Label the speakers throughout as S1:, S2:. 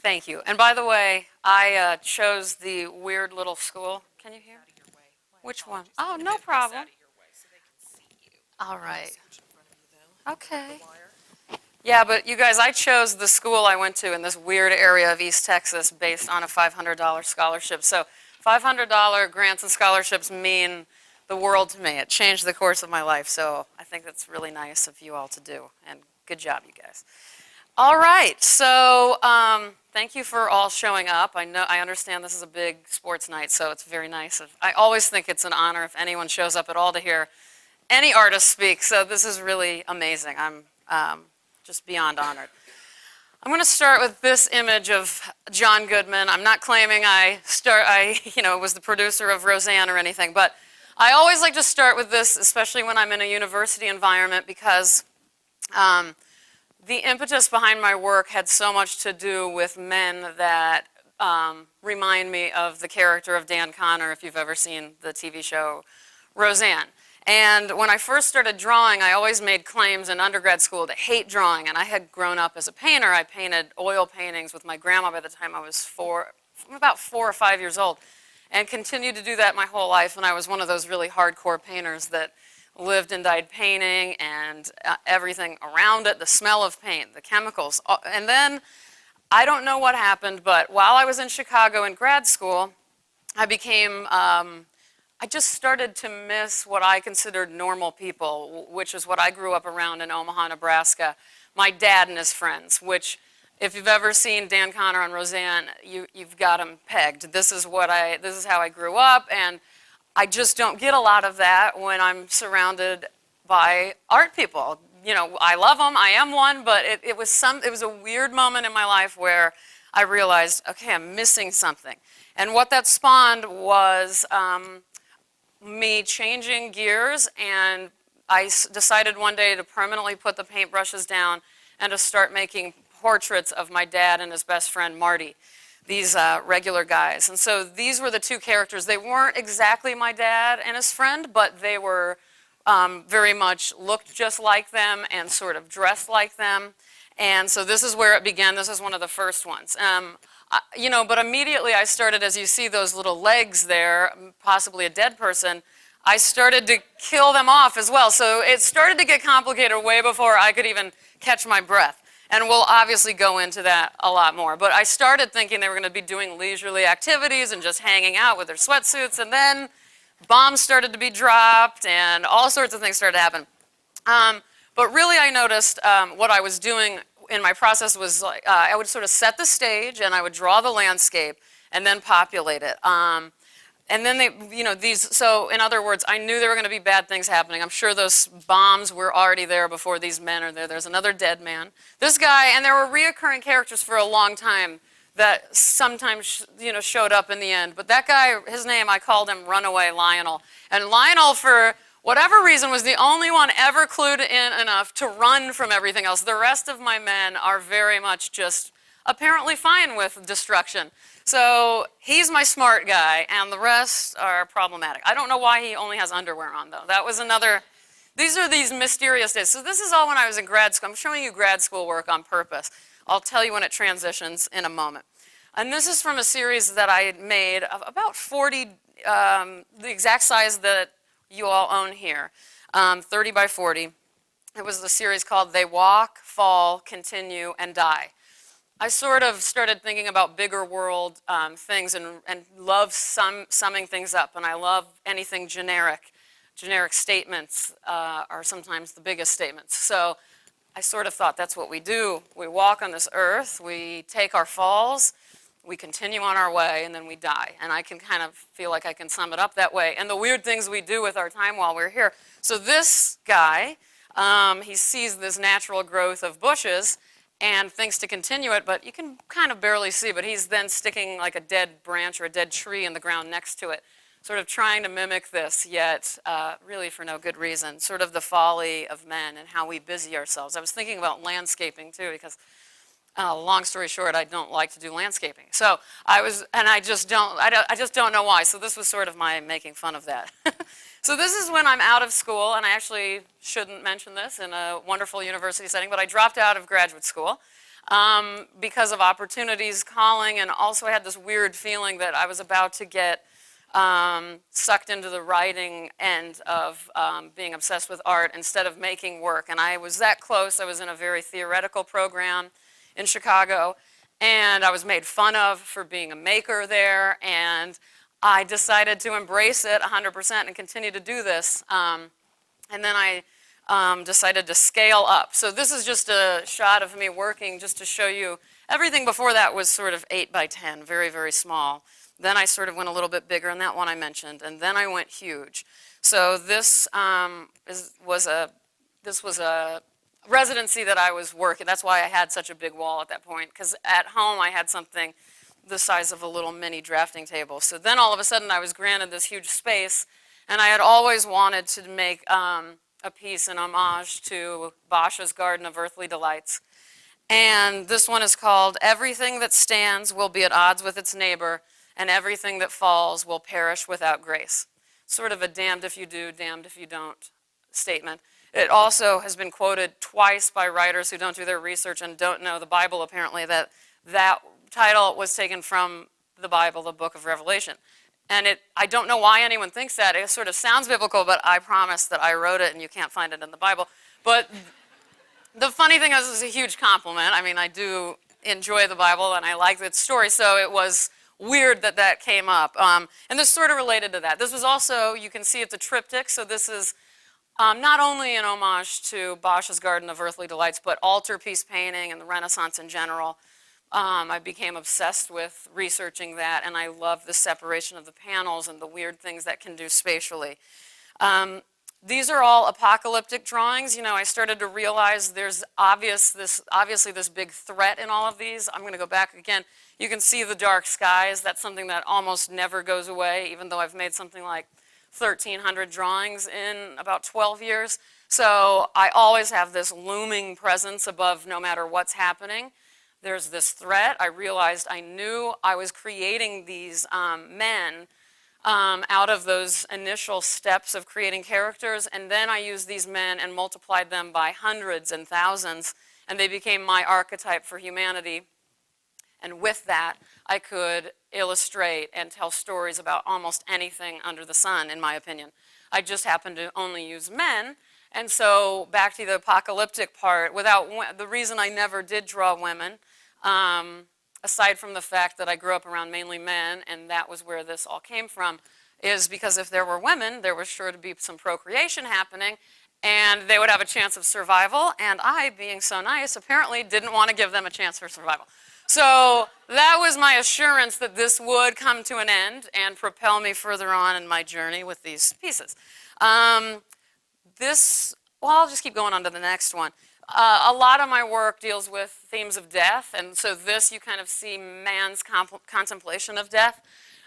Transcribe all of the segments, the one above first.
S1: Thank you. And by the way, I chose the weird little school. Can you hear? Which one? Oh, no problem. All right. Okay. Yeah, but you guys, I chose the school I went to in this weird area of East Texas based on a $500 scholarship. So $500 grants and scholarships mean the world to me. It changed the course of my life. So I think that's really nice of you all to do. And good job, you guys. All right. So thank you for all showing up. I understand this is a big sports night, so it's very nice. I always think it's an honor if anyone shows up at all to hear any artist speak. So this is really amazing. I'm just beyond honored. I'm going to start with this image of John Goodman. I'm not claiming I was the producer of Roseanne or anything, but I always like to start with this, especially when I'm in a university environment, because the impetus behind my work had so much to do with men that remind me of the character of Dan Connor, if you've ever seen the TV show Roseanne. And when I first started drawing, I always made claims in undergrad school to hate drawing, and I had grown up as a painter. I painted oil paintings with my grandma by the time I was about 4 or 5 years old, and continued to do that my whole life. And I was one of those really hardcore painters that lived and died painting, and everything around it, the smell of paint, the chemicals. And then, I don't know what happened, but while I was in Chicago in grad school, I just started to miss what I considered normal people, which is what I grew up around in Omaha, Nebraska. My dad and his friends, which, if you've ever seen Dan Connor on Roseanne, you've got him pegged. This is how I grew up, and I just don't get a lot of that when I'm surrounded by art people. You know, I love them, I am one, but it was a weird moment in my life where I realized, okay, I'm missing something. And what that spawned was me changing gears, and I decided one day to permanently put the paintbrushes down and to start making portraits of my dad and his best friend Marty, these regular guys. And so these were the two characters. They weren't exactly my dad and his friend, but they were very much looked just like them and sort of dressed like them. And so this is where it began. This is one of the first ones. But immediately I started, as you see those little legs there, possibly a dead person, I started to kill them off as well. So it started to get complicated way before I could even catch my breath. And we'll obviously go into that a lot more. But I started thinking they were going to be doing leisurely activities and just hanging out with their sweatsuits. And then bombs started to be dropped and all sorts of things started to happen. But really I noticed what I was doing in my process was like, I would sort of set the stage and I would draw the landscape and then populate it. And then so in other words, I knew there were going to be bad things happening. I'm sure those bombs were already there before these men are there. There's another dead man. This guy, and there were reoccurring characters for a long time that sometimes, showed up in the end. But that guy, his name, I called him Runaway Lionel. And Lionel, for whatever reason, was the only one ever clued in enough to run from everything else. The rest of my men are very much just apparently fine with destruction. So he's my smart guy, and the rest are problematic. I don't know why he only has underwear on, though. That was another. These are these mysterious days. So this is all when I was in grad school. I'm showing you grad school work on purpose. I'll tell you when it transitions in a moment. And this is from a series that I had made of about 40, the exact size that you all own here, 30 by 40. It was the series called They Walk, Fall, Continue, and Die. I sort of started thinking about bigger world things and love summing things up, and I love anything generic. Generic statements are sometimes the biggest statements. So I sort of thought that's what we do. We walk on this earth, we take our falls, we continue on our way, and then we die. And I can kind of feel like I can sum it up that way. And the weird things we do with our time while we're here. So this guy, he sees this natural growth of bushes and thinks to continue it, but you can kind of barely see, but he's then sticking like a dead branch or a dead tree in the ground next to it, sort of trying to mimic this, yet really for no good reason, sort of the folly of men and how we busy ourselves. I was thinking about landscaping too, because long story short, I don't like to do landscaping. So I just don't know why. So this was sort of my making fun of that. So this is when I'm out of school, and I actually shouldn't mention this in a wonderful university setting, but I dropped out of graduate school. because of opportunities calling, and also I had this weird feeling that I was about to get sucked into the writing end of being obsessed with art instead of making work. And I was that close. I was in a very theoretical program in Chicago, and I was made fun of for being a maker there, and I decided to embrace it 100% and continue to do this. And then I decided to scale up. So this is just a shot of me working just to show you. Everything before that was sort of 8 by 10, very, very small. Then I sort of went a little bit bigger, and that one I mentioned, and then I went huge. So this was a residency that I was working. That's why I had such a big wall at that point, because at home I had something the size of a little mini drafting table. So then all of a sudden I was granted this huge space, and I had always wanted to make a piece in homage to Bosch's Garden of Earthly Delights. And this one is called "Everything that stands will be at odds with its neighbor, and everything that falls will perish without grace." Sort of a damned if you do, damned if you don't statement. It also has been quoted twice by writers who don't do their research and don't know the Bible, apparently, that title was taken from the Bible, the book of Revelation. And I don't know why anyone thinks that. It sort of sounds biblical, but I promise that I wrote it and you can't find it in the Bible. But the funny thing is, it's a huge compliment. I mean, I do enjoy the Bible and I like its story, so it was weird that that came up. And this sort of related to that. This was also, you can see it's a triptych, so this is not only an homage to Bosch's Garden of Earthly Delights, but altarpiece painting and the Renaissance in general. I became obsessed with researching that, and I love the separation of the panels and the weird things that can do spatially. These are all apocalyptic drawings. You know, I started to realize there's obviously this big threat in all of these. I'm going to go back again. You can see the dark skies. That's something that almost never goes away, even though I've made something like 1,300 drawings in about 12 years. So I always have this looming presence above no matter what's happening. There's this threat. I realized I knew I was creating these men out of those initial steps of creating characters, and then I used these men and multiplied them by hundreds and thousands, and they became my archetype for humanity. And with that, I could illustrate and tell stories about almost anything under the sun, in my opinion. I just happened to only use men. And so back to the apocalyptic part, the reason I never did draw women, aside from the fact that I grew up around mainly men, and that was where this all came from, is because if there were women, there was sure to be some procreation happening, and they would have a chance of survival, and I, being so nice, apparently didn't want to give them a chance for survival. So that was my assurance that this would come to an end and propel me further on in my journey with these pieces. I'll just keep going on to the next one. A lot of my work deals with themes of death, and so this you kind of see man's contemplation of death.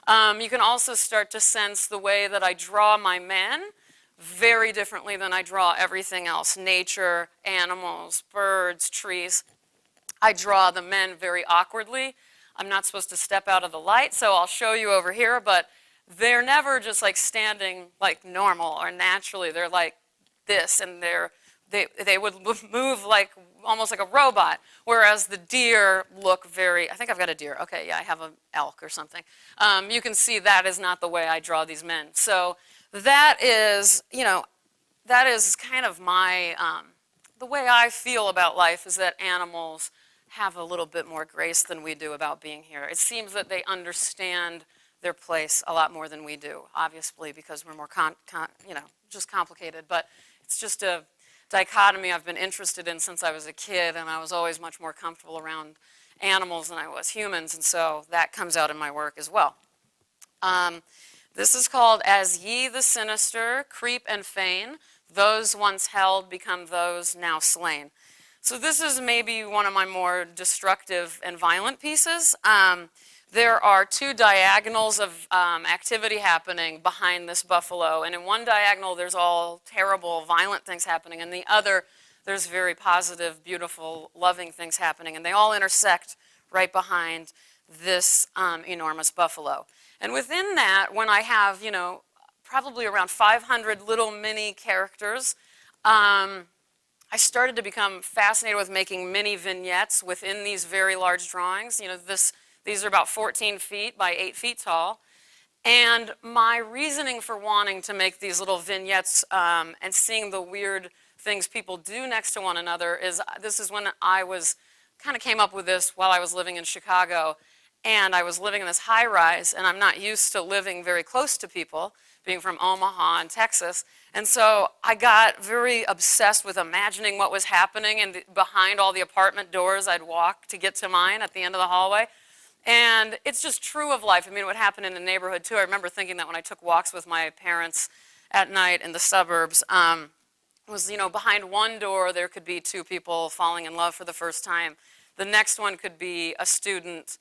S1: You can also start to sense the way that I draw my men very differently than I draw everything else. Nature, animals, birds, trees. I draw the men very awkwardly. I'm not supposed to step out of the light, so I'll show you over here, but they're never just like standing like normal or naturally. They're like this, and they would move like almost like a robot, whereas the deer look very, I think I've got a deer. Okay, yeah, I have an elk or something. You can see that is not the way I draw these men. So that is, that is kind of my, the way I feel about life is that animals have a little bit more grace than we do about being here. It seems that they understand their place a lot more than we do, obviously, because we're more, just complicated. But it's just a dichotomy I've been interested in since I was a kid, and I was always much more comfortable around animals than I was humans, and so that comes out in my work as well. This is called "As Ye the Sinister Creep and Feign, Those Once Held Become Those Now Slain." So this is maybe one of my more destructive and violent pieces. There are two diagonals of activity happening behind this buffalo, and in one diagonal there's all terrible, violent things happening, and the other there's very positive, beautiful, loving things happening, and they all intersect right behind this enormous buffalo. And within that, when I have, probably around 500 little mini characters, I started to become fascinated with making mini vignettes within these very large drawings. You know, these are about 14 feet by 8 feet tall. And my reasoning for wanting to make these little vignettes and seeing the weird things people do next to one another is, this is when I was, kind of came up with this while I was living in Chicago. And I was living in this high rise, and I'm not used to living very close to people, being from Omaha and Texas. And so I got very obsessed with imagining what was happening and behind all the apartment doors I'd walk to get to mine at the end of the hallway. And it's just true of life. I mean, what happened in the neighborhood too. I remember thinking that when I took walks with my parents at night in the suburbs, was, you know, behind one door there could be two people falling in love for the first time. The next one could be a student,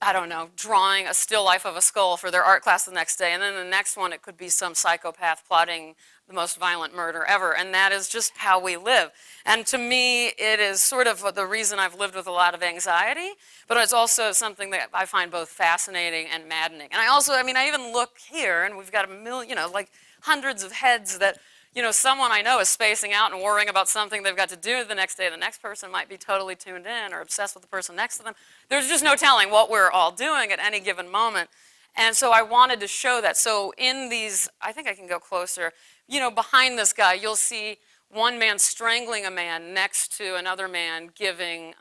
S1: I don't know, drawing a still life of a skull for their art class the next day. And then the next one, it could be some psychopath plotting the most violent murder ever. And that is just how we live. And to me, it is sort of the reason I've lived with a lot of anxiety, but it's also something that I find both fascinating and maddening. And I also, I mean, I even look here, and we've got a million, you know, like hundreds of heads that, you know, someone I know is spacing out and worrying about something they've got to do the next day. The next person might be totally tuned in or obsessed with the person next to them. There's just no telling what we're all doing at any given moment. And so I wanted to show that. So in these, I think I can go closer, you know, behind this guy, you'll see one man strangling a man next to another man giving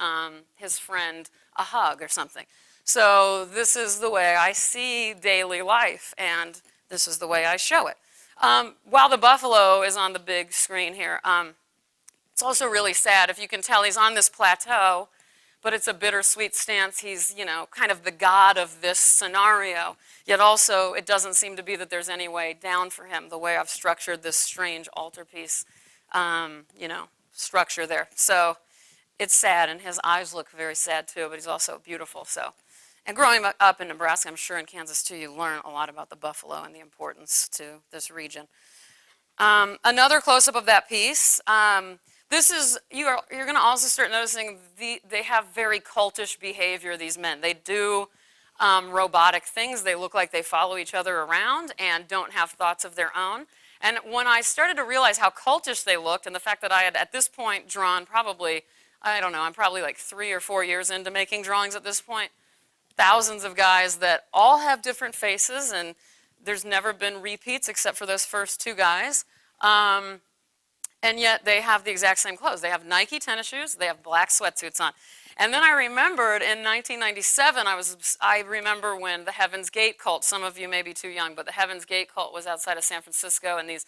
S1: his friend a hug or something. So this is the way I see daily life, and this is the way I show it. While the buffalo is on the big screen here, it's also really sad. If you can tell, he's on this plateau, but it's a bittersweet stance. He's, you know, kind of the god of this scenario, yet also it doesn't seem to be that there's any way down for him, the way I've structured this strange altarpiece, you know, structure there. So it's sad, and his eyes look very sad too, but he's also beautiful. So. And growing up in Nebraska, I'm sure in Kansas too, you learn a lot about the buffalo and the importance to this region. Another close-up of that piece. This is, you're going to also start noticing they have very cultish behavior, these men. They do robotic things. They look like they follow each other around and don't have thoughts of their own. And when I started to realize how cultish they looked, and the fact that I had at this point drawn probably, I don't know, I'm probably like 3 or 4 years into making drawings at this point, thousands of guys that all have different faces, and there's never been repeats except for those first two guys. And yet they have the exact same clothes. They have Nike tennis shoes, they have black sweatsuits on. And then I remembered in 1997, I remember when the Heaven's Gate cult, some of you may be too young, but the Heaven's Gate cult was outside of San Francisco, and these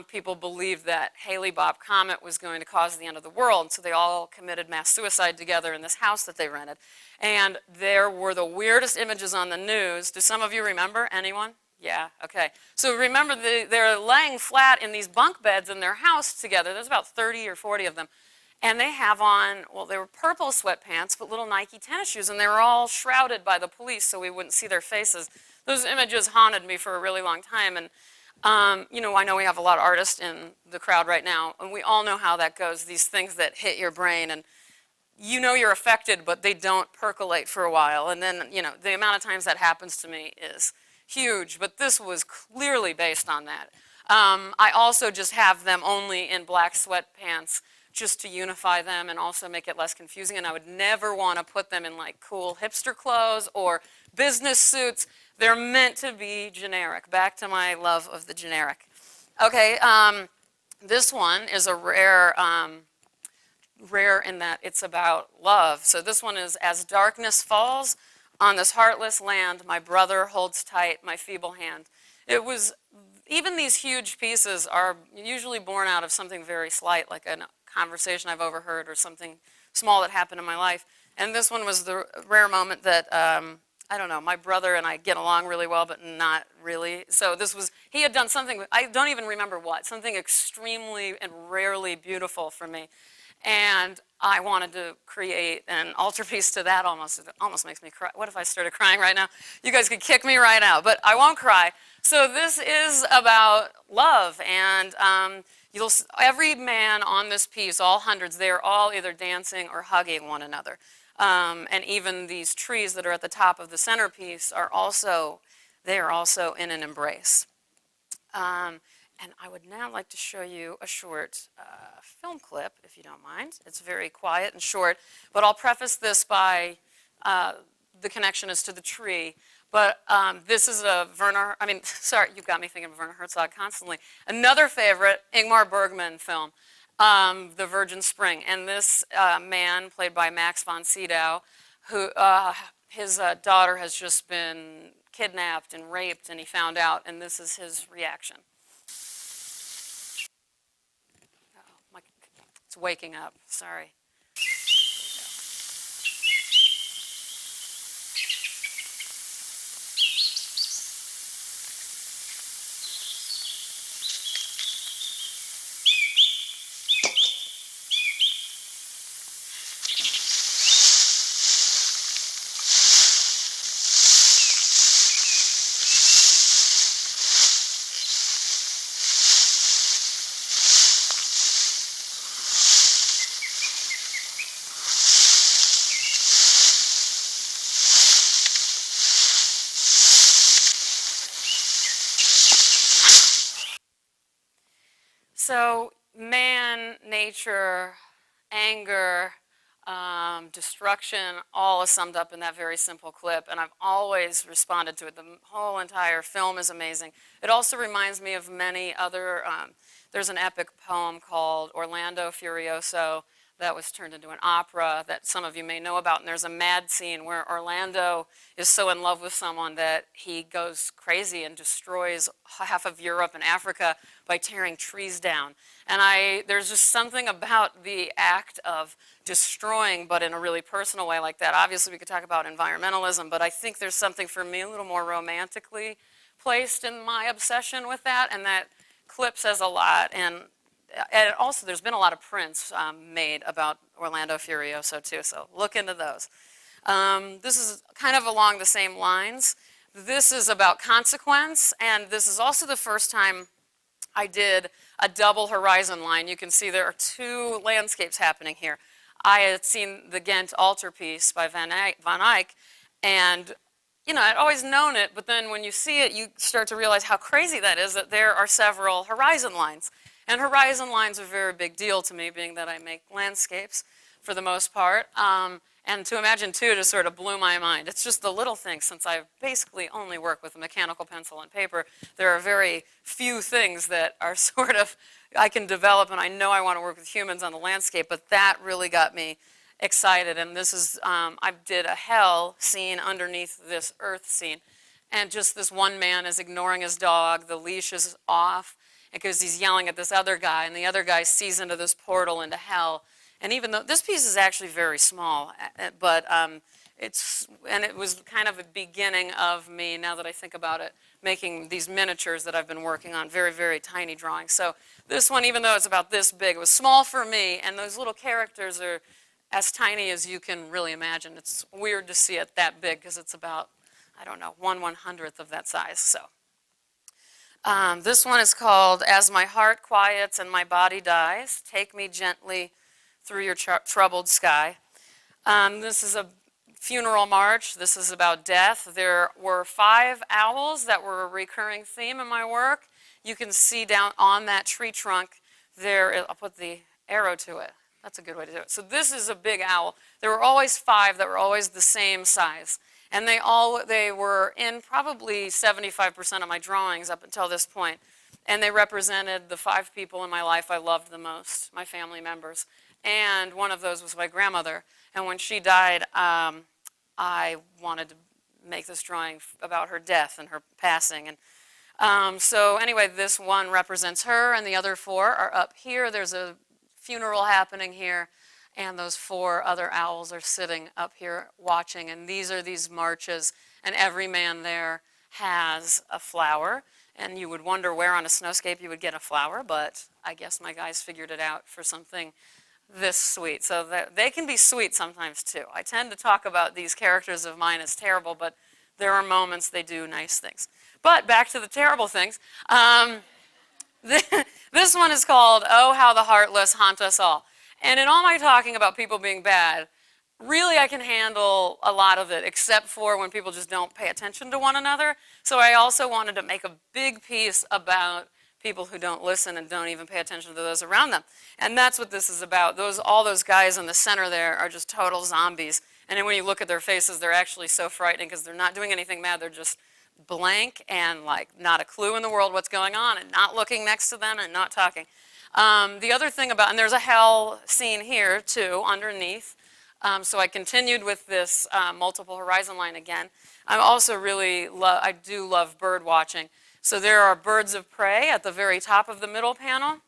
S1: people believed that Halley-Bopp comet was going to cause the end of the world, so they all committed mass suicide together in this house that they rented. And there were the weirdest images on the news. Do some of you remember? Anyone? Yeah, okay. So remember, they're laying flat in these bunk beds in their house together. There's about 30 or 40 of them. And they have on, well, they were purple sweatpants, but little Nike tennis shoes, and they were all shrouded by the police so we wouldn't see their faces. Those images haunted me for a really long time. And you know, I know we have a lot of artists in the crowd right now, and we all know how that goes, these things that hit your brain, and you know you're affected, but they don't percolate for a while. And then, you know, the amount of times that happens to me is huge, but this was clearly based on that. I also just have them only in black sweatpants just to unify them and also make it less confusing, and I would never want to put them in like cool hipster clothes or business suits. They're meant to be generic. Back to my love of the generic. Okay, this one is a rare in that it's about love. So this one is, as darkness falls on this heartless land, my brother holds tight my feeble hand. It was, even these huge pieces are usually born out of something very slight, like a conversation I've overheard or something small that happened in my life. And this one was the rare moment that, I don't know, my brother and I get along really well, but not really. So this was, he had done something, I don't even remember what, something extremely and rarely beautiful for me. And I wanted to create an altarpiece to that almost. It almost makes me cry. What if I started crying right now? You guys could kick me right out, but I won't cry. So this is about love, and every man on this piece, all hundreds, they're all either dancing or hugging one another. And even these trees that are at the top of the centerpiece are also, they are also in an embrace. And I would now like to show you a short film clip, if you don't mind. It's very quiet and short, but I'll preface this by the connection is to the tree. But this is a sorry, you've got me thinking of Werner Herzog constantly. Another favorite, Ingmar Bergman film, The Virgin Spring. And this man, played by Max von Sydow, who his daughter has just been kidnapped and raped, and he found out, and this is his reaction. Uh-oh, it's waking up, sorry. So man, nature, anger, destruction, all is summed up in that very simple clip, and I've always responded to it. The whole entire film is amazing. It also reminds me of many other, there's an epic poem called Orlando Furioso that was turned into an opera that some of you may know about, and there's a mad scene where Orlando is so in love with someone that he goes crazy and destroys half of Europe and Africa by tearing trees down. And there's just something about the act of destroying, but in a really personal way like that. Obviously, we could talk about environmentalism, but I think there's something for me a little more romantically placed in my obsession with that, and that clip says a lot. And also, there's been a lot of prints made about Orlando Furioso, too, so look into those. This is kind of along the same lines. This is about consequence, and this is also the first time I did a double horizon line. You can see there are two landscapes happening here. I had seen the Ghent altarpiece by Van Eyck, and you know, I'd always known it, but then when you see it, you start to realize how crazy that is, that there are several horizon lines. And horizon lines are a very big deal to me, being that I make landscapes for the most part. And to imagine, too, just sort of blew my mind. It's just the little things. Since I basically only work with a mechanical pencil and paper, there are very few things that are sort of, I can develop, and I know I want to work with humans on the landscape, but that really got me excited. And this is, I did a hell scene underneath this earth scene. And just this one man is ignoring his dog, the leash is off, because he's yelling at this other guy, and the other guy sees into this portal into hell. And even though this piece is actually very small, but it was kind of a beginning of me, now that I think about it, making these miniatures that I've been working on, very, very tiny drawings. So this one, even though it's about this big, it was small for me, and those little characters are as tiny as you can really imagine. It's weird to see it that big, because it's about, I don't know, 1/100th of that size, so. This one is called As My Heart Quiets and My Body Dies, Take Me Gently Through Your Troubled Sky. This is a funeral march. This is about death. There were 5 owls that were a recurring theme in my work. You can see down on that tree trunk there, I'll put the arrow to it. That's a good way to do it. So this is a big owl. There were always 5 that were always the same size. And they were in probably 75% of my drawings up until this point. And they represented the 5 people in my life I loved the most, my family members. And one of those was my grandmother. And when she died, I wanted to make this drawing about her death and her passing. And so anyway, this one represents her, and the other 4 are up here. There's a funeral happening here. And those 4 other owls are sitting up here watching. And these are these marches. And every man there has a flower. And you would wonder where on a snowscape you would get a flower. But I guess my guys figured it out for something this sweet. So they can be sweet sometimes, too. I tend to talk about these characters of mine as terrible. But there are moments they do nice things. But back to the terrible things. This one is called Oh, How the Heartless Haunt Us All. And in all my talking about people being bad, really I can handle a lot of it, except for when people just don't pay attention to one another. So I also wanted to make a big piece about people who don't listen and don't even pay attention to those around them. And that's what this is about. All those guys in the center there are just total zombies. And then when you look at their faces, they're actually so frightening because they're not doing anything mad. They're just blank and like not a clue in the world what's going on and not looking next to them and not talking. The other thing about, and there's a hell scene here too underneath. So I continued with this multiple horizon line again. I'm also I do love bird watching. So there are birds of prey at the very top of the middle panel.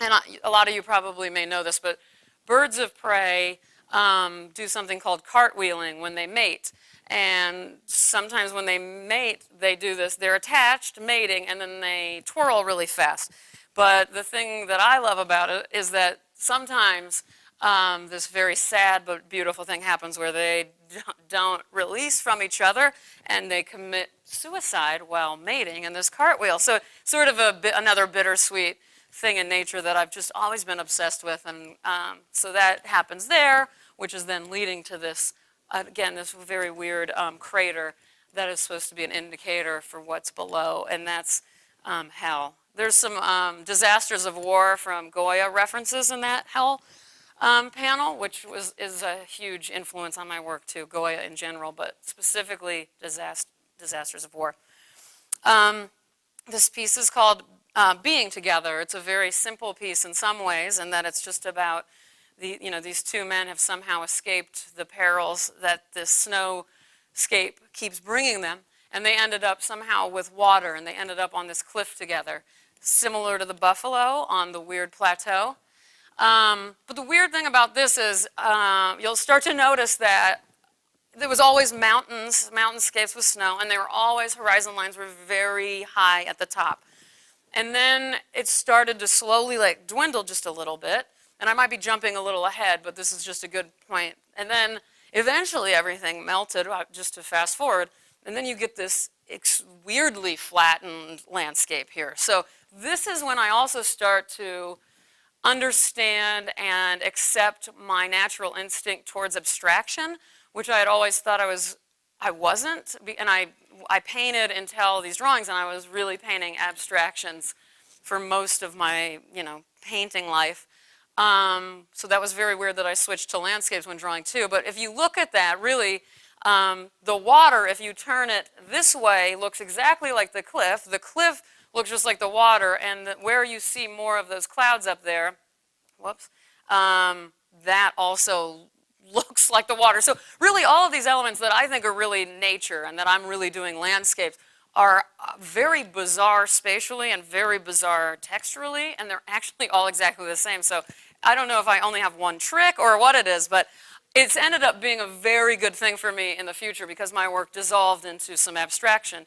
S1: And a lot of you probably may know this, but birds of prey do something called cartwheeling when they mate. And sometimes when they mate, they do this. They're attached, mating, and then they twirl really fast. But the thing that I love about it is that sometimes this very sad but beautiful thing happens where they don't release from each other and they commit suicide while mating in this cartwheel. So sort of another bittersweet thing in nature that I've just always been obsessed with. And so that happens there, which is then leading to this, again, this very weird crater that is supposed to be an indicator for what's below, and that's hell. There's some disasters of war from Goya references in that hell panel, which is a huge influence on my work too, Goya in general, but specifically disasters of war. This piece is called Being Together. It's a very simple piece in some ways, in that it's just about these two men have somehow escaped the perils that this snowscape keeps bringing them, and they ended up somehow with water, and they ended up on this cliff together, similar to the buffalo on the weird plateau. But the weird thing about this is you'll start to notice that there was always mountainscapes with snow, and horizon lines were very high at the top. And then it started to slowly dwindle just a little bit. And I might be jumping a little ahead, but this is just a good point. And then eventually everything melted, just to fast forward, and then you get this weirdly flattened landscape here. So this is when I also start to understand and accept my natural instinct towards abstraction, which I had always thought I wasn't. And I painted until these drawings, and I was really painting abstractions for most of my painting life. So that was very weird that I switched to landscapes when drawing too. But if you look at that, really, the water, if you turn it this way, looks exactly like the cliff. The cliff looks just like the water, and where you see more of those clouds up there, that also looks like the water. So really all of these elements that I think are really nature and that I'm really doing landscapes are very bizarre spatially and very bizarre texturally, and they're actually all exactly the same. So I don't know if I only have one trick or what it is, but it's ended up being a very good thing for me in the future because my work dissolved into some abstraction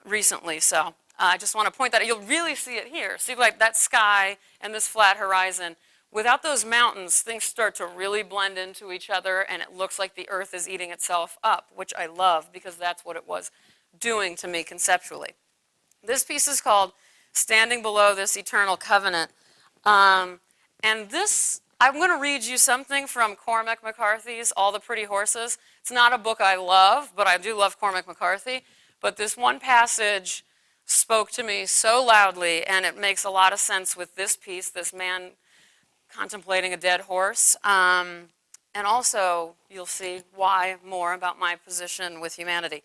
S1: recently. So I just want to point that out. You'll really see it here. See like that sky and this flat horizon. Without those mountains, things start to really blend into each other, and it looks like the earth is eating itself up, which I love because that's what it was doing to me conceptually. This piece is called Standing Below This Eternal Covenant. And this, I'm going to read you something from Cormac McCarthy's All the Pretty Horses. It's not a book I love, but I do love Cormac McCarthy. But this one passage spoke to me so loudly, and it makes a lot of sense with this piece, this man contemplating a dead horse. And also, you'll see why more about my position with humanity.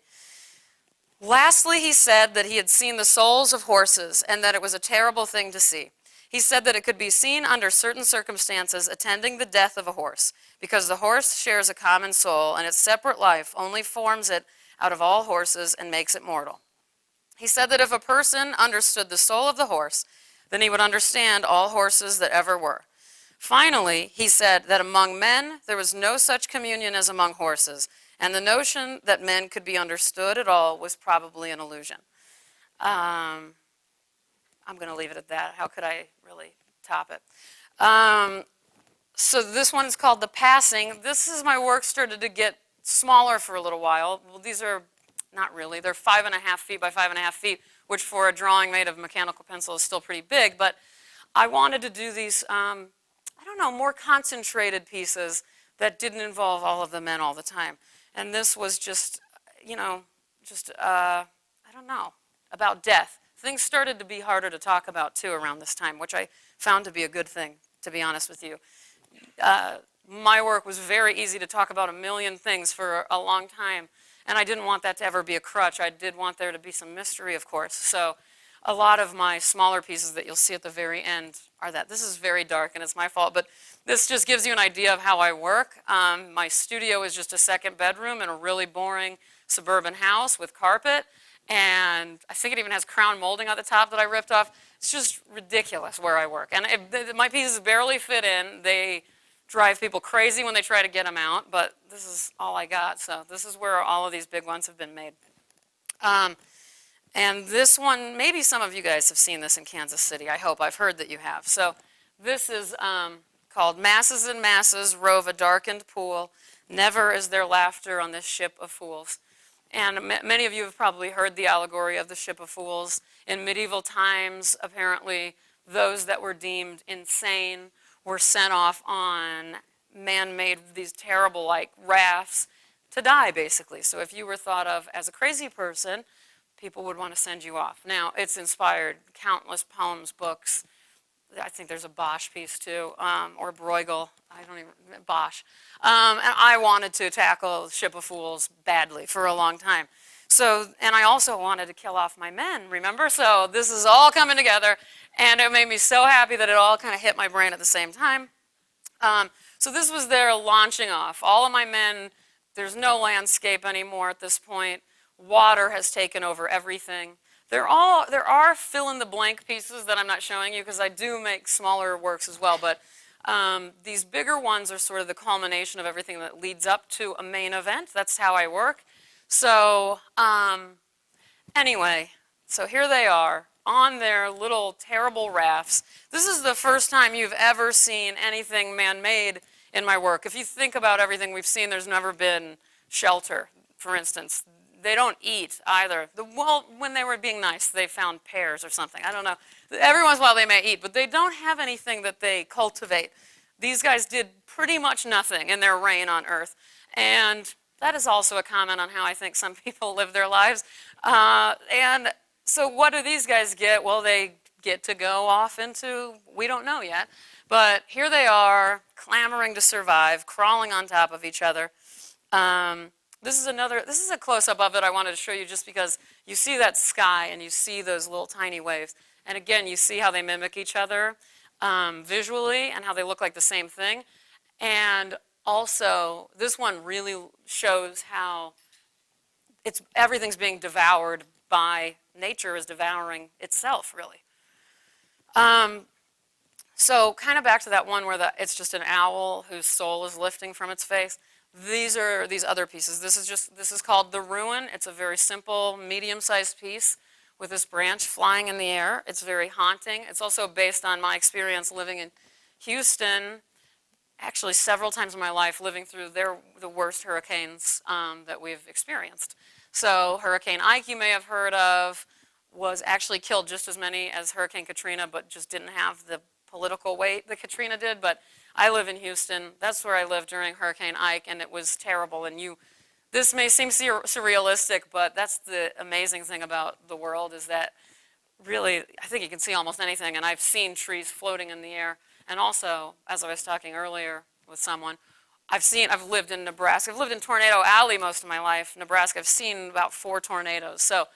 S1: Lastly, he said that he had seen the souls of horses and that it was a terrible thing to see. He said that it could be seen under certain circumstances attending the death of a horse, because the horse shares a common soul, and its separate life only forms it out of all horses and makes it mortal. He said that if a person understood the soul of the horse, then he would understand all horses that ever were. Finally, he said that among men there was no such communion as among horses, and the notion that men could be understood at all was probably an illusion. I'm going to leave it at that. How could I really top it? So this one is called The Passing. This is my work started to get smaller for a little while. Well, these are not really. They're 5.5 feet by 5.5 feet, which for a drawing made of mechanical pencil is still pretty big. But I wanted to do these, more concentrated pieces that didn't involve all of the men all the time. And this was just, about death. things started to be harder to talk about too around this time, which I found to be a good thing, to be honest with you. My work was very easy to talk about a million things for a long time, and I didn't want that to ever be a crutch. I did want there to be some mystery, of course. So a lot of my smaller pieces that you'll see at the very end are that. This is very dark, and it's my fault, but this just gives you an idea of how I work. My studio is just a second bedroom in a really boring suburban house with carpet, and I think it even has crown molding at the top that I ripped off. It's just ridiculous where I work, and my pieces barely fit in. They drive people crazy when they try to get them out, but this is all I got, so this is where all of these big ones have been made. And this one, maybe some of you guys have seen this in Kansas City. I hope. I've heard that you have. So this is called Masses and Masses Rove a Darkened Pool. Never is there laughter on this ship of fools. And many of you have probably heard the allegory of the ship of fools. In medieval times, apparently, those that were deemed insane were sent off on man-made, these terrible, like, rafts to die, basically. So if you were thought of as a crazy person, people would want to send you off. Now, it's inspired countless poems, books. I think there's a Bosch piece too, or Bruegel. Bosch. And I wanted to tackle Ship of Fools badly for a long time. So, and I also wanted to kill off my men, remember? So this is all coming together, and it made me so happy that it all kind of hit my brain at the same time. So this was their launching off. All of my men, there's no landscape anymore at this point. Water has taken over everything. There are fill-in-the-blank pieces that I'm not showing you because I do make smaller works as well, but these bigger ones are sort of the culmination of everything that leads up to a main event. That's how I work. So anyway, so here they are on their little terrible rafts. This is the first time you've ever seen anything man-made in my work. If you think about everything we've seen, there's never been shelter, for instance. They don't eat either. Well, when they were being nice, they found pears or something. I don't know. Every once in a while they may eat, but they don't have anything that they cultivate. These guys did pretty much nothing in their reign on Earth. And that is also a comment on how I think some people live their lives. And so what do these guys get? Well, they get to go off into, we don't know yet. But here they are, clamoring to survive, crawling on top of each other. This is a close-up of it I wanted to show you just because you see that sky and you see those little tiny waves. And again, you see how they mimic each other visually and how they look like the same thing. And also, this one really shows how everything's being devoured by nature is devouring itself, really. So kind of back to that one where it's just an owl whose soul is lifting from its face. These are these other pieces. This is called The Ruin. It's a very simple, medium-sized piece with this branch flying in the air. It's very haunting. It's also based on my experience living in Houston, actually several times in my life, living through the worst hurricanes that we've experienced. So Hurricane Ike, you may have heard of, was actually killed just as many as Hurricane Katrina, but just didn't have the political weight that Katrina did. But I live in Houston. That's where I lived during Hurricane Ike, and it was terrible. And this may seem surrealistic, but that's the amazing thing about the world is that really, I think you can see almost anything. And I've seen trees floating in the air. And also, as I was talking earlier with someone, I've lived in Nebraska. I've lived in Tornado Alley most of my life. Nebraska, I've seen about 4 tornadoes. So,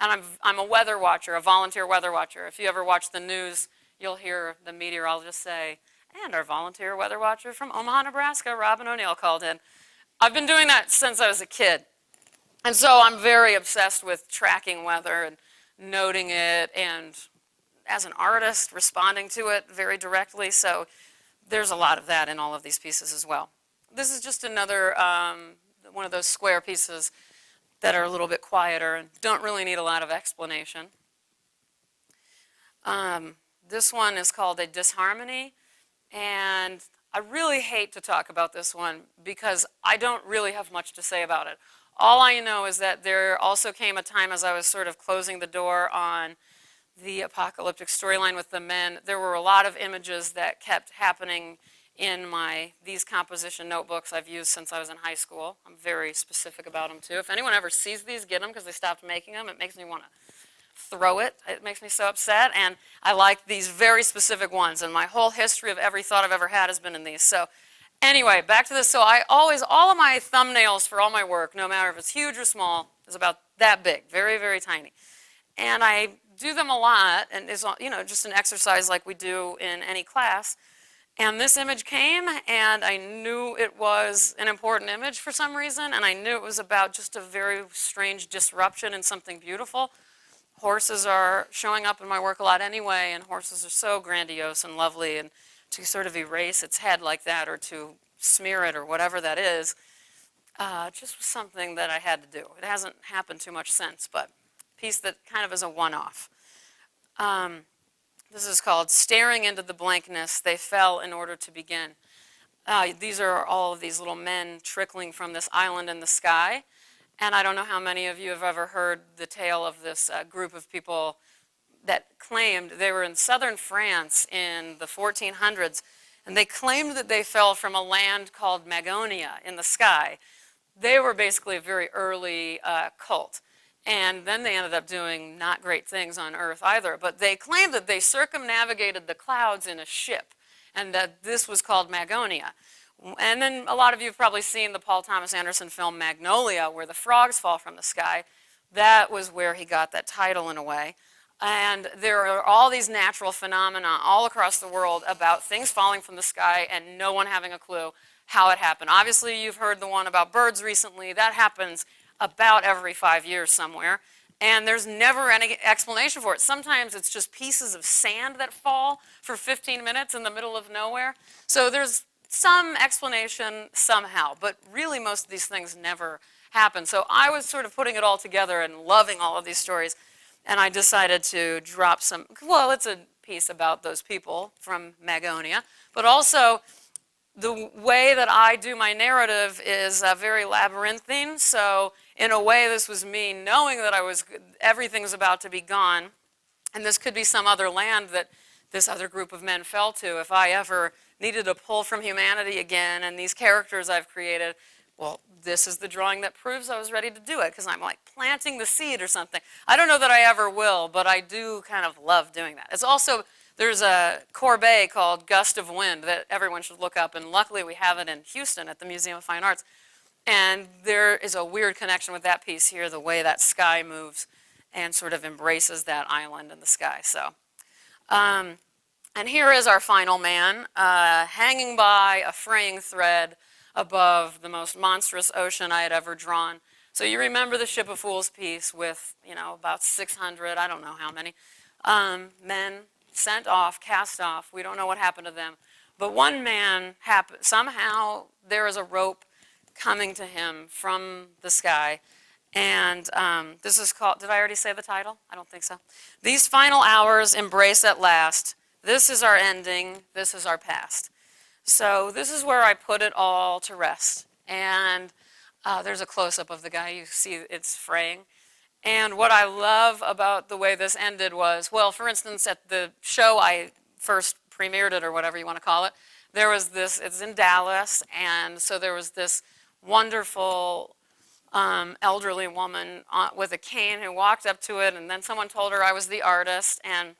S1: and I'm a weather watcher, a volunteer weather watcher. If you ever watch the news, you'll hear the meteorologist say, and our volunteer weather watcher from Omaha, Nebraska, Robyn O'Neil, called in. I've been doing that since I was a kid. And so I'm very obsessed with tracking weather and noting it, and as an artist, responding to it very directly. So there's a lot of that in all of these pieces as well. This is just another one of those square pieces that are a little bit quieter and don't really need a lot of explanation. This one is called a Disharmony. And I really hate to talk about this one because I don't really have much to say about it. All I know is that there also came a time as I was sort of closing the door on the apocalyptic storyline with the men. There were a lot of images that kept happening in these composition notebooks I've used since I was in high school. I'm very specific about them too. If anyone ever sees these, get them because they stopped making them. It makes me want to throw it. It makes me so upset, and I like these very specific ones, and my whole history of every thought I've ever had has been in these. So anyway, back to this. So I always, all of my thumbnails for all my work, no matter if it's huge or small, is about that big, very, very tiny. And I do them a lot, and it's, you know, just an exercise like we do in any class. And this image came, and I knew it was an important image for some reason, and I knew it was about just a very strange disruption in something beautiful. Horses are showing up in my work a lot anyway, and horses are so grandiose and lovely, and to sort of erase its head like that or to smear it or whatever that is, just was something that I had to do. It hasn't happened too much since, but a piece that kind of is a one-off. This is called Staring into the Blankness, They Fell in Order to Begin. These are all of these little men trickling from this island in the sky. And I don't know how many of you have ever heard the tale of this group of people that claimed they were in southern France in the 1400s, and they claimed that they fell from a land called Magonia in the sky. They were basically a very early cult. And then they ended up doing not great things on Earth either. But they claimed that they circumnavigated the clouds in a ship, and that this was called Magonia. And then a lot of you have probably seen the Paul Thomas Anderson film Magnolia, where the frogs fall from the sky. That was where he got that title in a way. And there are all these natural phenomena all across the world about things falling from the sky and no one having a clue how it happened. Obviously, you've heard the one about birds recently. That happens about every 5 years somewhere, and there's never any explanation for it. Sometimes it's just pieces of sand that fall for 15 minutes in the middle of nowhere. So there's some explanation somehow, but really most of these things never happen. So I was sort of putting it all together and loving all of these stories, and I decided to drop some, well, it's a piece about those people from Magonia, but also the way that I do my narrative is very labyrinthine. So in a way, this was me knowing that everything's about to be gone, and this could be some other land that this other group of men fell to. If I ever needed a pull from humanity again, and these characters I've created, well, this is the drawing that proves I was ready to do it, because I'm like planting the seed or something. I don't know that I ever will, but I do kind of love doing that. It's also, there's a Courbet called Gust of Wind that everyone should look up, and luckily we have it in Houston at the Museum of Fine Arts. And there is a weird connection with that piece here, the way that sky moves and sort of embraces that island in the sky. So, and here is our final man, hanging by a fraying thread above the most monstrous ocean I had ever drawn. So you remember the Ship of Fools piece with, you know, about 600, I don't know how many, men sent off, cast off. We don't know what happened to them. But one man, somehow there is a rope coming to him from the sky. And this is called, did I already say the title? I don't think so. These final hours embrace at last. This is our ending. This is our past. So this is where I put it all to rest. And there's a close-up of the guy. You see it's fraying. And what I love about the way this ended was, well, for instance, at the show I first premiered it, or whatever you want to call it, there was this, it's in Dallas, and so there was this wonderful elderly woman with a cane who walked up to it, and then someone told her I was the artist, and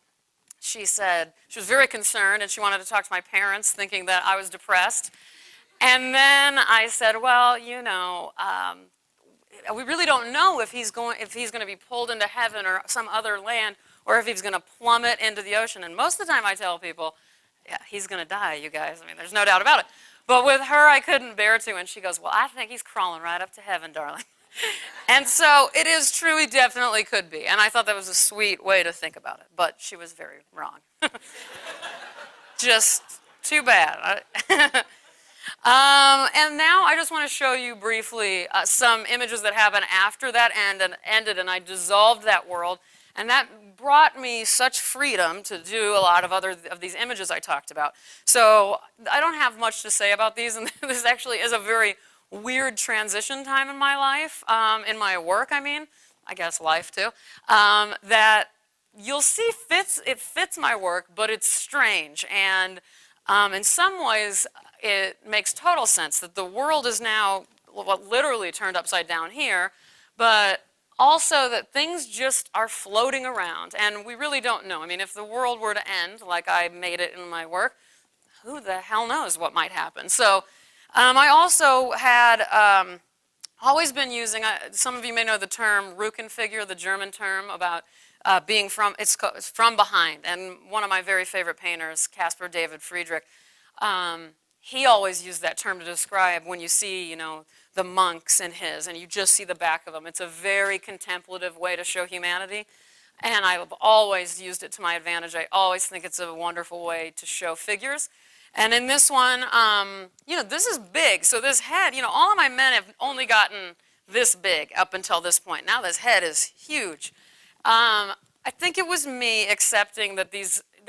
S1: she said, she was very concerned, and she wanted to talk to my parents, thinking that I was depressed. And then I said, well, you know, we really don't know if he's going to be pulled into heaven or some other land, or if he's going to plummet into the ocean. And most of the time I tell people, yeah, he's going to die, you guys. I mean, there's no doubt about it. But with her, I couldn't bear to, and she goes, well, I think he's crawling right up to heaven, darling. And so it is true, he definitely could be. And I thought that was a sweet way to think about it, but she was very wrong. Just too bad. And now I just want to show you briefly some images that happened after that ended, and I dissolved that world. And that brought me such freedom to do a lot of these images I talked about. So I don't have much to say about these, and this actually is a very weird transition time in my life, in my work, I mean, I guess life too, that you'll see it fits my work, but it's strange. And in some ways, it makes total sense that the world is now what literally turned upside down here, but Also that things just are floating around, and we really don't know. I mean, if the world were to end, like I made it in my work, who the hell knows what might happen. So I also had always been using, some of you may know the term Rückenfigure, the German term about being from, it's from behind. And one of my very favorite painters, Caspar David Friedrich, he always used that term to describe when you see, the monks in his, and you just see the back of them. It's a very contemplative way to show humanity, and I've always used it to my advantage. I always think it's a wonderful way to show figures. And in this one, this is big. So this head, all of my men have only gotten this big up until this point. Now this head is huge. I think it was me accepting that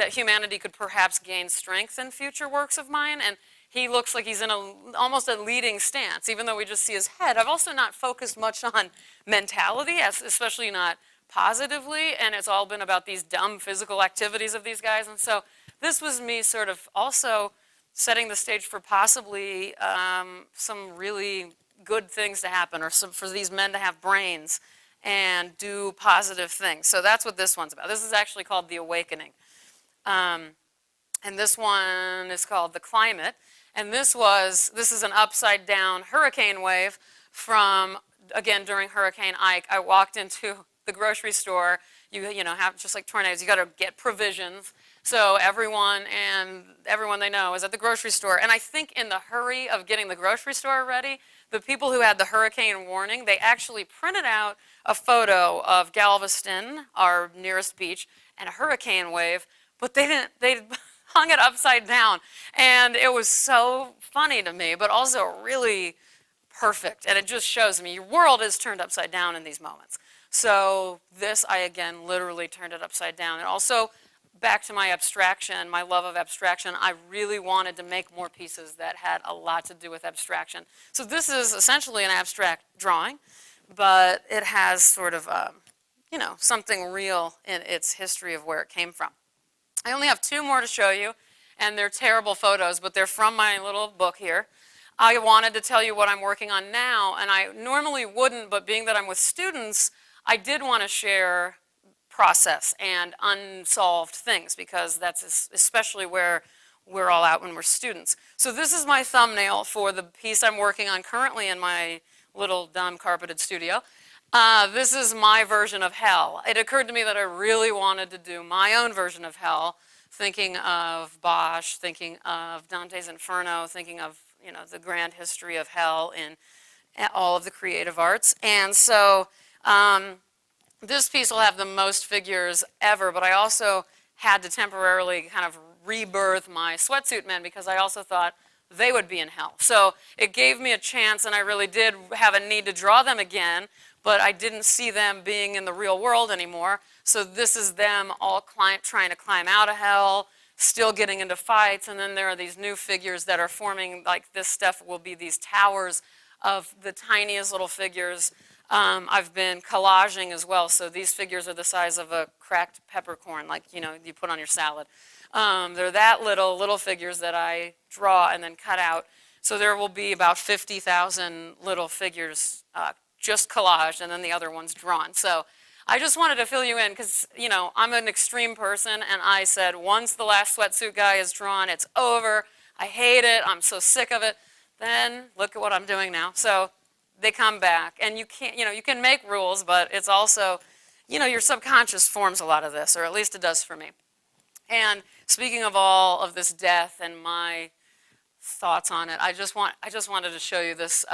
S1: humanity could perhaps gain strength in future works of mine, and he looks like he's in almost a leading stance, even though we just see his head. I've also not focused much on mentality, especially not positively, and it's all been about these dumb physical activities of these guys. And so this was me sort of also setting the stage for possibly some really good things to happen, or for these men to have brains and do positive things. So that's what this one's about. This is actually called The Awakening. And this one is called The Climate. And this is an upside down hurricane wave from, again, during Hurricane Ike. I walked into the grocery store. You have, just like tornadoes, you got to get provisions. So everyone they know is at the grocery store. And I think in the hurry of getting the grocery store ready, the people who had the hurricane warning, they actually printed out a photo of Galveston, our nearest beach, and a hurricane wave, but they hung it upside down. And it was so funny to me, but also really perfect. And it just shows me your world is turned upside down in these moments. So this, I again literally turned it upside down. And also, back to my abstraction, my love of abstraction, I really wanted to make more pieces that had a lot to do with abstraction. So this is essentially an abstract drawing, but it has sort of, something real in its history of where it came from. I only have two more to show you, and they're terrible photos, but they're from my little book here. I wanted to tell you what I'm working on now, and I normally wouldn't, but being that I'm with students, I did want to share process and unsolved things, because that's especially where we're all out when we're students. So this is my thumbnail for the piece I'm working on currently in my little dumb carpeted studio. This is my version of hell. It occurred to me that I really wanted to do my own version of hell, thinking of Bosch, thinking of Dante's Inferno, thinking of the grand history of hell in all of the creative arts. And so this piece will have the most figures ever, but I also had to temporarily kind of rebirth my sweatsuit men, because I also thought they would be in hell. So it gave me a chance, and I really did have a need to draw them again, but I didn't see them being in the real world anymore. So this is them all trying to climb out of hell, still getting into fights, and then there are these new figures that are forming, like this stuff will be these towers of the tiniest little figures. I've been collaging as well, so these figures are the size of a cracked peppercorn, like you put on your salad. They're that little figures that I draw and then cut out. So there will be about 50,000 little figures just collaged, and then the other ones drawn. So I just wanted to fill you in, because I'm an extreme person, and I said once the last sweatsuit guy is drawn, it's over. I hate it. I'm so sick of it. Then look at what I'm doing now. So they come back, and you can't, you can make rules, but it's also, your subconscious forms a lot of this, or at least it does for me. And speaking of all of this death and my thoughts on it, I just wanted to show you this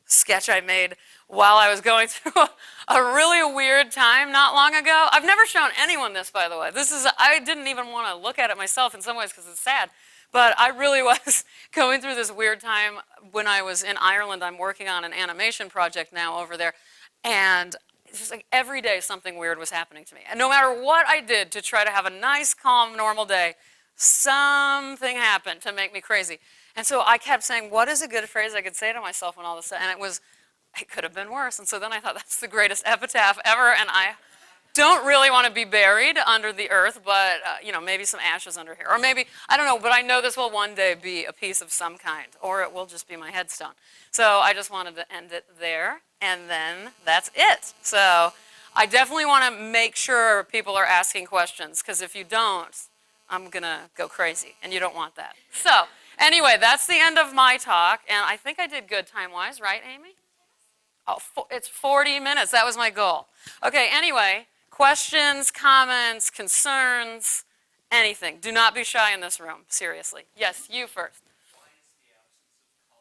S1: sketch I made while I was going through a really weird time not long ago. I've never shown anyone this, by the way. I didn't even want to look at it myself in some ways, because it's sad. But I really was going through this weird time when I was in Ireland. I'm working on an animation project now over there. And it's just like every day something weird was happening to me. And no matter what I did to try to have a nice, calm, normal day, something happened to make me crazy. And so I kept saying, what is a good phrase I could say to myself when all this, and it could have been worse. And so then I thought, that's the greatest epitaph ever. And I don't really want to be buried under the earth, but you know, maybe some ashes under here. Or maybe, I don't know, but I know this will one day be a piece of some kind, or it will just be my headstone. So I just wanted to end it there, and then that's it. So I definitely want to make sure people are asking questions, because if you don't, I'm going to go crazy, and you don't want that. So anyway, that's the end of my talk, and I think I did good time-wise, right, Amy? Oh, it's 40 minutes. That was my goal. Okay, anyway, questions, comments, concerns, anything. Do not be shy in this room, seriously. Yes, you first.
S2: Why is the absence of color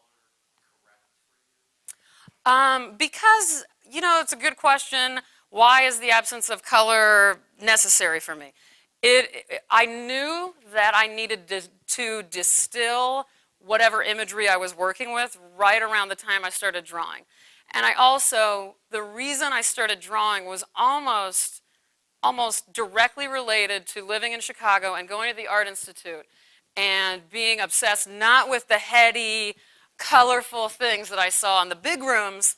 S2: correct for you?
S1: Because, you know, it's a good question. Why is the absence of color necessary for me? I knew that I needed to distill whatever imagery I was working with right around the time I started drawing. And I also, the reason I started drawing was almost directly related to living in Chicago and going to the Art Institute and being obsessed not with the heady, colorful things that I saw in the big rooms,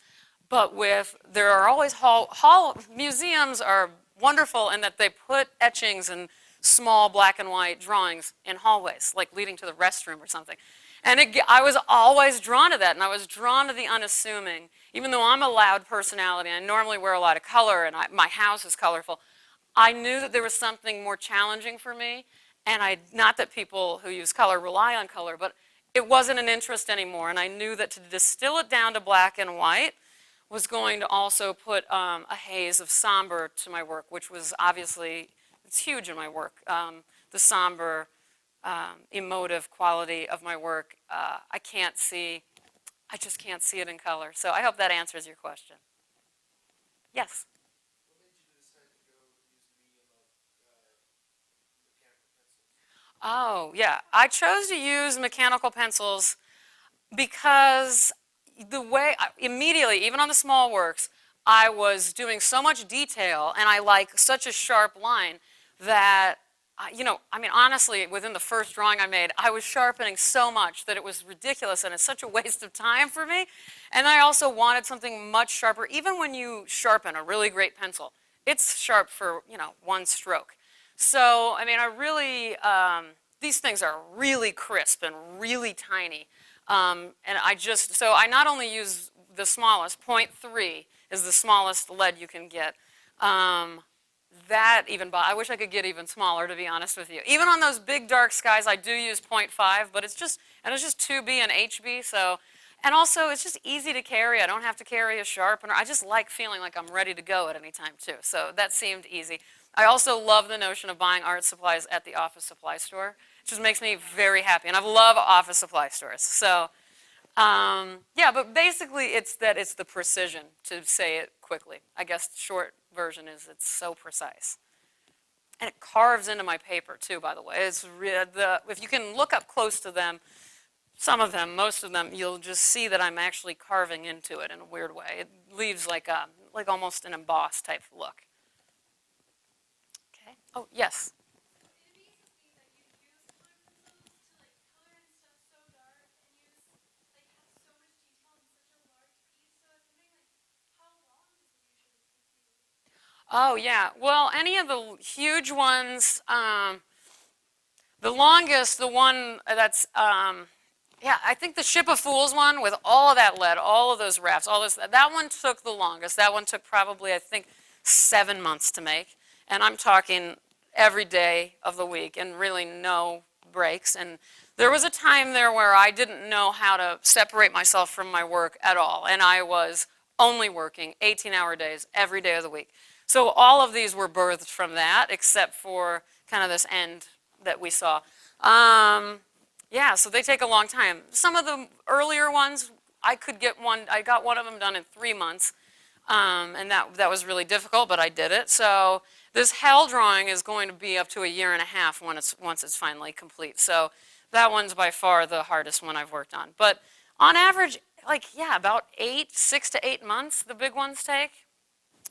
S1: but with, there are always museums are wonderful in that they put etchings and small black and white drawings in hallways, like leading to the restroom or something. And I was always drawn to that, and I was drawn to the unassuming. Even though I'm a loud personality, I normally wear a lot of color, and my house is colorful, I knew that there was something more challenging for me, and not that people who use color rely on color, but it wasn't an interest anymore, and I knew that to distill it down to black and white was going to also put a haze of somber to my work, which was obviously, it's huge in my work, the somber, emotive quality of my work. I just can't see it in color. So I hope that answers your question. Yes?
S2: What made you decide to go use the medium of mechanical pencils?
S1: Oh, yeah. I chose to use mechanical pencils because the way, immediately, even on the small works, I was doing so much detail and I like such a sharp line that, you know, I mean, honestly, within the first drawing I made, I was sharpening so much that it was ridiculous and it's such a waste of time for me. And I also wanted something much sharper. Even when you sharpen a really great pencil, it's sharp for, you know, one stroke. So, I mean, I really, these things are really crisp and really tiny. And so I not only use the smallest, 0.3 is the smallest lead you can get. I wish I could get even smaller, to be honest with you. Even on those big dark skies, I do use 0.5, but it's just 2B and HB, so, and also it's just easy to carry. I don't have to carry a sharpener. I just like feeling like I'm ready to go at any time, too, so that seemed easy. I also love the notion of buying art supplies at the office supply store. It just makes me very happy, and I love office supply stores, so. Yeah, but basically it's the precision, to say it quickly. I guess the short version is it's so precise. And it carves into my paper too, by the way. If you can look up close to them, some of them, most of them, you'll just see that I'm actually carving into it in a weird way. It leaves like almost an embossed type look. Okay. Oh, yes. Oh, yeah. Well, any of the huge ones, the longest, the one that's, yeah, I think the Ship of Fools one with all of that lead, all of those rafts, all this, that one took the longest. That one took probably, I think, 7 months to make. And I'm talking every day of the week and really no breaks. And there was a time there where I didn't know how to separate myself from my work at all. And I was only working 18-hour days every day of the week. So all of these were birthed from that, except for kind of this end that we saw. Yeah, so they take a long time. Some of the earlier ones, I got one of them done in 3 months, and that was really difficult, but I did it. So this hell drawing is going to be up to 1.5 years once it's finally complete. So that one's by far the hardest one I've worked on. But on average, about 6 to 8 months the big ones take.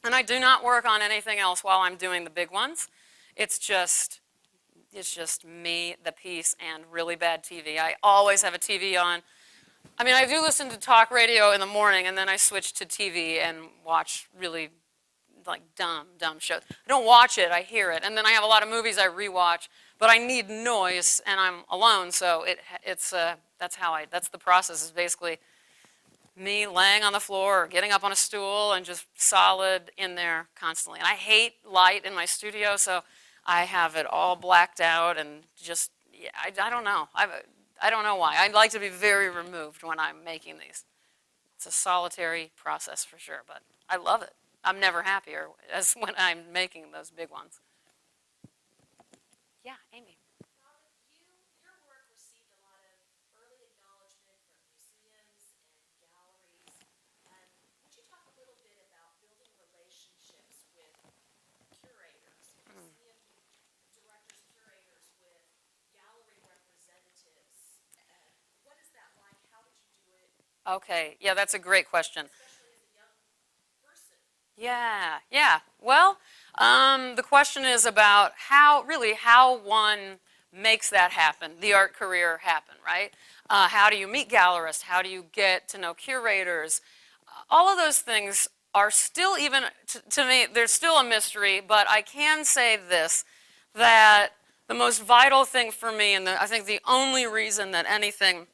S1: And I do not work on anything else while I'm doing the big ones. It's just me, the piece, and really bad TV. I always have a TV on. I mean, I do listen to talk radio in the morning, and then I switch to TV and watch really like dumb shows. I don't watch it, I hear it. And then I have a lot of movies I rewatch, but I need noise and I'm alone, so that's the process, is basically me laying on the floor or getting up on a stool and just solid in there constantly. And I hate light in my studio, so I have it all blacked out and just, yeah, I don't know. I don't know why. I'd like to be very removed when I'm making these. It's a solitary process for sure, but I love it. I'm never happier as when I'm making those big ones. Yeah, Amy.
S3: Robyn, your work received a lot of early acknowledgement from museums and galleries. And would you talk a little bit about building relationships with curators, museum directors, curators, with gallery representatives? What is that like? How did you do it,
S1: Okay, yeah, that's a great question.
S3: especially as a young person?
S1: Yeah. Well, the question is about how one makes that happen, the art career happen, right? How do you meet gallerists? How do you get to know curators? All of those things are still, even to me, there's still a mystery, but I can say this, that the most vital thing for me, and I think the only reason that anything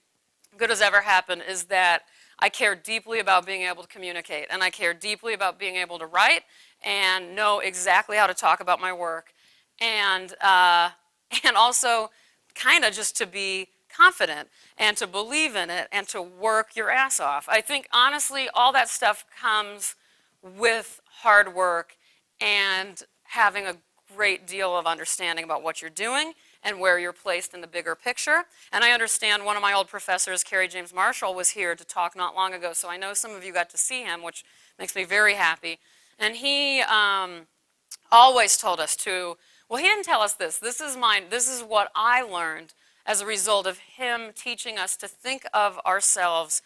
S1: good has ever happened, is that I care deeply about being able to communicate, and I care deeply about being able to write and know exactly how to talk about my work, and also kind of just to be confident and to believe in it and to work your ass off. I think honestly all that stuff comes with hard work and having a great deal of understanding about what you're doing and where you're placed in the bigger picture. And I understand one of my old professors, Kerry James Marshall, was here to talk not long ago, so I know some of you got to see him, which makes me very happy. And he always told us to, well, he didn't tell us this. This is what I learned as a result of him teaching us to think of ourselves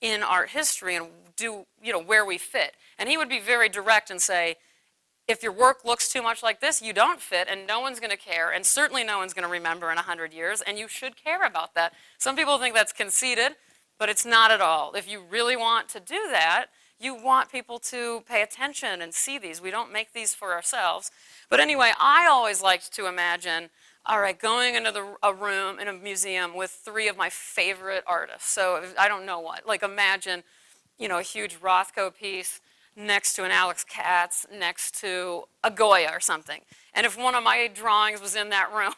S1: in art history and do, where we fit. And he would be very direct and say, if your work looks too much like this, you don't fit, and no one's going to care, and certainly no one's going to remember in 100 years, and you should care about that. Some people think that's conceited, but it's not at all. If you really want to do that, you want people to pay attention and see these. We don't make these for ourselves. But anyway, I always liked to imagine, all right, going into a room in a museum with 3 of my favorite artists. So I don't know what, like imagine, a huge Rothko piece next to an Alex Katz, next to a Goya or something. And if one of my drawings was in that room,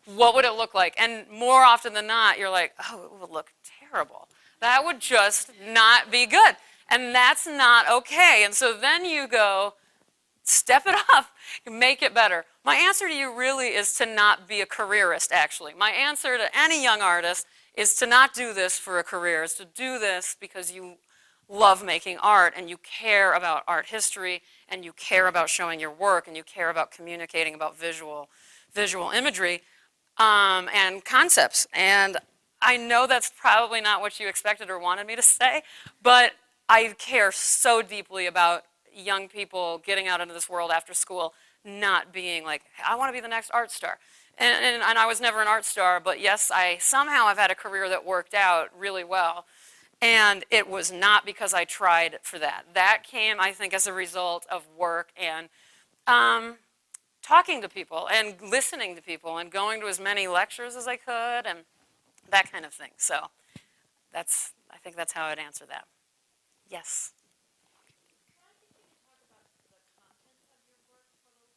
S1: what would it look like? And more often than not, you're like, oh, it would look terrible. That would just not be good. And that's not okay. And so then you go, step it up, make it better. My answer to you really is to not be a careerist, actually. My answer to any young artist is to not do this for a career, is to do this because you love making art and you care about art history and you care about showing your work and you care about communicating about visual imagery and concepts. And I know that's probably not what you expected or wanted me to say, but I care so deeply about young people getting out into this world after school not being like, I want to be the next art star. And I was never an art star, but yes, I somehow have had a career that worked out really well. And it was not because I tried for that. That came, I think, as a result of work and talking to people and listening to people and going to as many lectures as I could and that kind of thing. So I think that's how I'd answer that. Yes.
S3: Well, I think we can talk about the content of your work for a little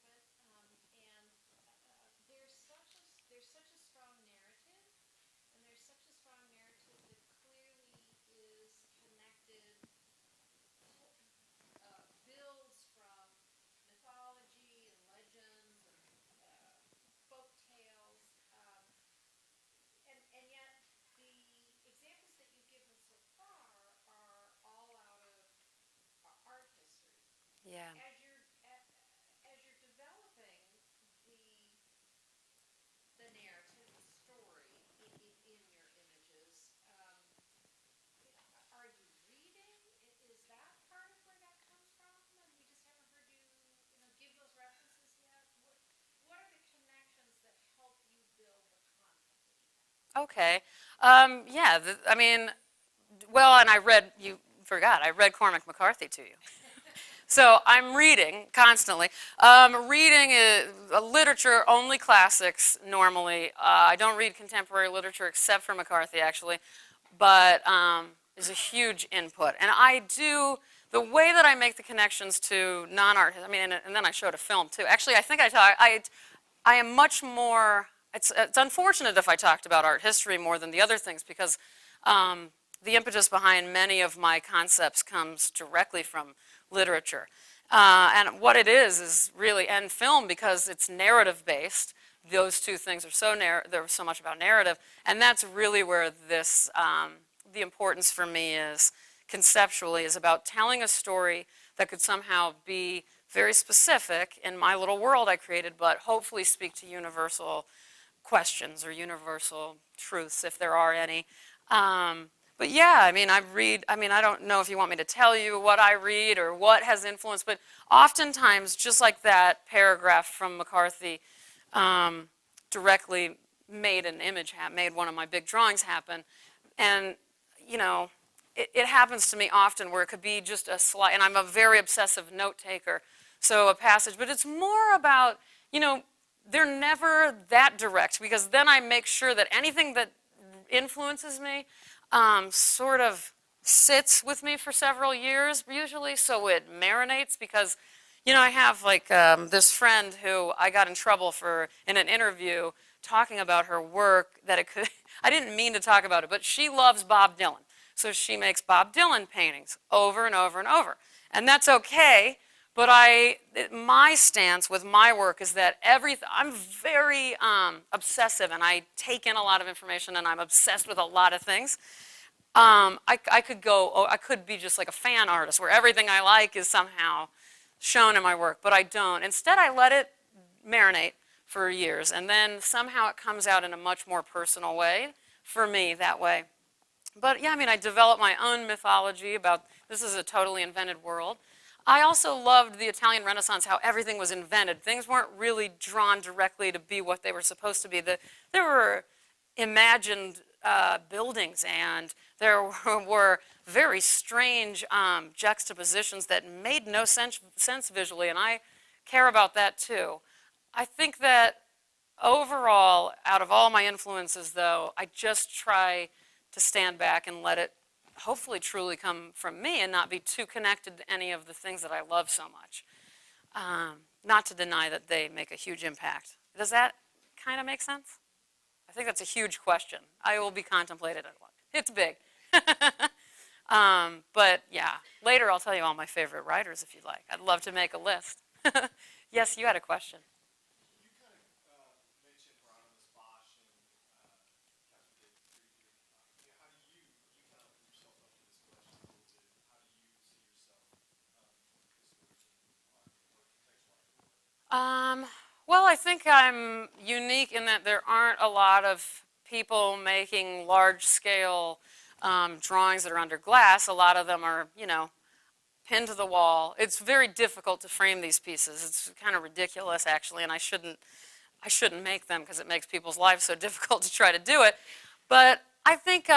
S3: bit. There's such a strong narrative, and there's such a strong narrative that clearly is connected, builds from mythology and legends and folk tales, and yet the examples that you've given so far are all out of art history.
S1: Yeah.
S3: As you're developing the narrative, the story in your images, are you reading? Is that part of where that comes from? And we just haven't heard you, give those references yet. What are the connections that help you build the content that you have?
S1: Okay. Yeah, well, and you forgot, I read Cormac McCarthy to you. So I'm reading constantly. Reading literature, only classics normally. I don't read contemporary literature except for McCarthy, actually, but is a huge input. And I do, the way that I make the connections to non-art, I mean, and then I showed a film too. Actually, I think I am much more, it's unfortunate if I talked about art history more than the other things, because the impetus behind many of my concepts comes directly from literature. And what it is really, and film, because it's narrative based, those two things are there's so much about narrative, and that's really where this, the importance for me is conceptually, is about telling a story that could somehow be very specific in my little world I created, but hopefully speak to universal questions or universal truths, if there are any. But yeah, I mean, I don't know if you want me to tell you what I read or what has influenced, but oftentimes, just like that paragraph from McCarthy directly made an image, made one of my big drawings happen. And, you know, it happens to me often where it could be just a slide, and I'm a very obsessive note taker, so a passage, but it's more about, you know, they're never that direct, because then I make sure that anything that influences me sort of sits with me for several years usually, so it marinates, because, you know, I have like this friend who I got in trouble for in an interview talking about her work that it could, I didn't mean to talk about it, but she loves Bob Dylan. So she makes Bob Dylan paintings over and over and over. And that's okay, but my stance with my work is that I'm very obsessive, and I take in a lot of information, and I'm obsessed with a lot of things. I could be just like a fan artist where everything I like is somehow shown in my work, but I don't. Instead, I let it marinate for years, and then somehow it comes out in a much more personal way for me that way. But yeah, I mean, I developed my own mythology about this is a totally invented world. I also loved the Italian Renaissance, how everything was invented. Things weren't really drawn directly to be what they were supposed to be. There were imagined buildings, and there were very strange juxtapositions that made no sense visually, and I care about that too. I think that overall, out of all my influences though, I just try to stand back and let it hopefully truly come from me and not be too connected to any of the things that I love so much. Not to deny that they make a huge impact. Does that kind of make sense? I think that's a huge question. I will be contemplated on one. It's big. But yeah, later I'll tell you all my favorite writers if you'd like. I'd love to make a list. Yes, you had a question.
S2: You kind of mentioned Hieronymus Bosch and Catherine did briefly. How do you kind of open yourself up to this question a little bit? How do you see yourself
S1: Well, I think I'm unique in that there aren't a lot of people making large-scale drawings that are under glass. A lot of them are, you know, pinned to the wall. It's very difficult to frame these pieces. It's kind of ridiculous, actually, and I shouldn't make them because it makes people's lives so difficult to try to do it. But I think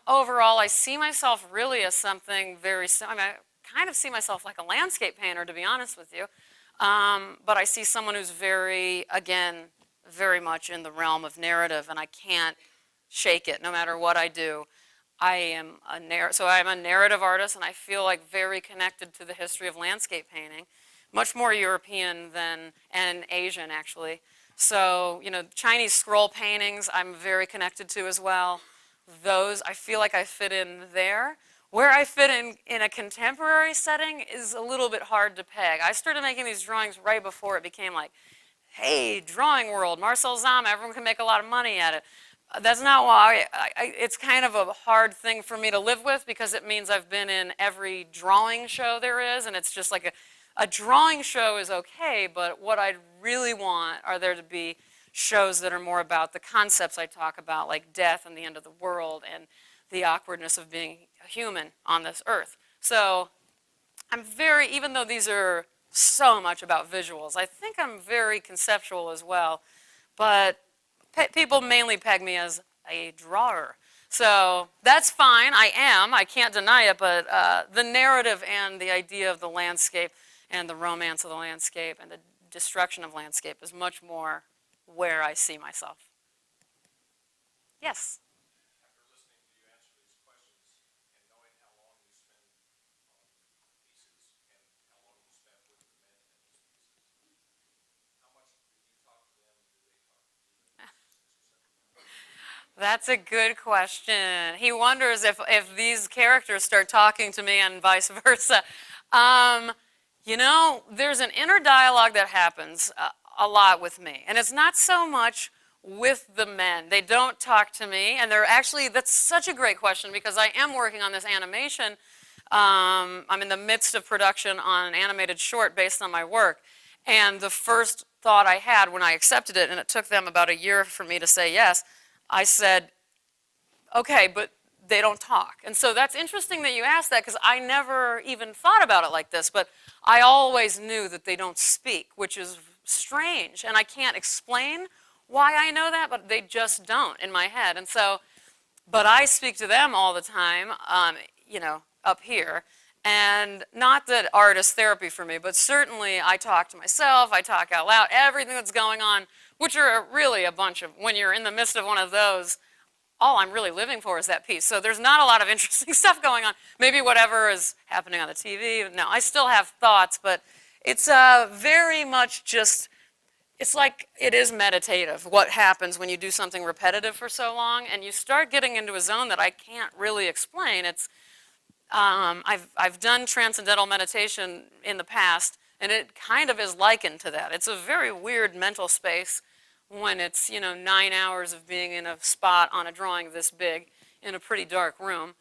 S1: overall, I see myself really as something very. I mean, I kind of see myself like a landscape painter, to be honest with you. But I see someone who's very, again, very much in the realm of narrative, and I can't shake it no matter what I do. I'm a narrative artist, and I feel like very connected to the history of landscape painting, much more European and Asian actually. So, you know, Chinese scroll paintings I'm very connected to as well. Those, I feel like I fit in there. Where I fit in a contemporary setting is a little bit hard to peg. I started making these drawings right before it became like, hey, drawing world, Marcel Zama, everyone can make a lot of money at it. That's not why. It's kind of a hard thing for me to live with because it means I've been in every drawing show there is, and it's just like a drawing show is okay, but what I really want are there to be shows that are more about the concepts I talk about, like death and the end of the world and the awkwardness of being a human on this earth. So I'm very, even though these are so much about visuals, I think I'm very conceptual as well, but people mainly peg me as a drawer. So that's fine, I can't deny it, but the narrative and the idea of the landscape and the romance of the landscape and the destruction of landscape is much more where I see myself. Yes?
S2: After listening to you answer these questions and knowing how long you spend on pieces and how long you spent with the men in these pieces, how much do you talk to them? Do they talk to you?
S1: That's a good question. He wonders if these characters start talking to me and vice versa. You know, there's an inner dialogue that happens a lot with me. And it's not so much with the men. They don't talk to me. And they're actually, that's such a great question because I am working on this animation. I'm in the midst of production on an animated short based on my work. And the first thought I had when I accepted it, and it took them about a year for me to say yes, I said, okay, but they don't talk. And so that's interesting that you asked that because I never even thought about it like this, but I always knew that they don't speak, which is strange. And I can't explain why I know that, but they just don't in my head. And so, but I speak to them all the time, you know, up here. And not that art is therapy for me, but certainly I talk to myself, I talk out loud, everything that's going on, which are really a bunch of, when you're in the midst of one of those, all I'm really living for is that piece. So there's not a lot of interesting stuff going on. Maybe whatever is happening on the TV. No, I still have thoughts, but it's very much just, it's like it is meditative, what happens when you do something repetitive for so long, and you start getting into a zone that I can't really explain. It's, I've done Transcendental Meditation in the past, and it kind of is likened to that. It's a very weird mental space when it's, you know, 9 hours of being in a spot on a drawing this big in a pretty dark room,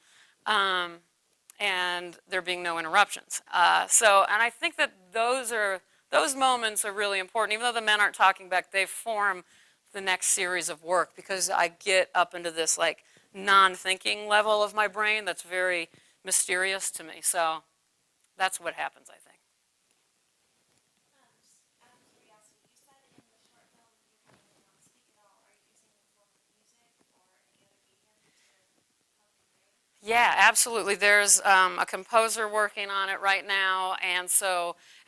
S1: and there being no interruptions. And I think that those moments are really important. Even though the men aren't talking back, they form the next series of work because I get up into this like non-thinking level of my brain that's very mysterious to me. So that's what happens, I think.
S3: Out of curiosity, you said in the short film you're going to not speak at all. Are you using the form of music or any other medium to help convey?
S1: Yeah, absolutely. There's a composer working on it right now, and